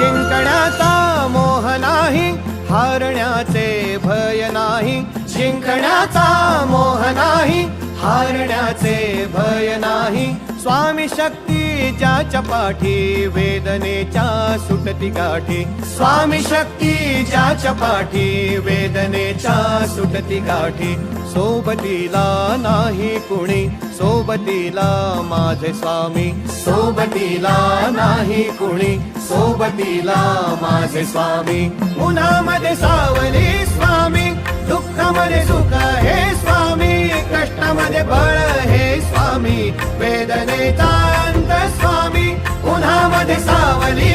जिंकण्याचा मोह नाही, हारण्याचे भय नाही. जिंकण्याचा मोह नाही, हारण्याचे भय नाही. स्वामी शक्ती ज्याच्या पाठी, वेदनेच्या सुटती गाठी. स्वामी शक्ती ज्याच्या पाठी, वेदनेच्या सुटती गाठी. सोबतीला नाही कुणी, सोबतीला माझे स्वामी. सोबतीला नाही कुणी, सोबतीला माझे स्वामी. उन्हामध्ये सावली स्वामी, दुःखामध्ये सुख हे स्वामी. कष्टामध्ये बळ हे स्वामी, वेदनेचा अंत स्वामी. उन्हामध्ये सावली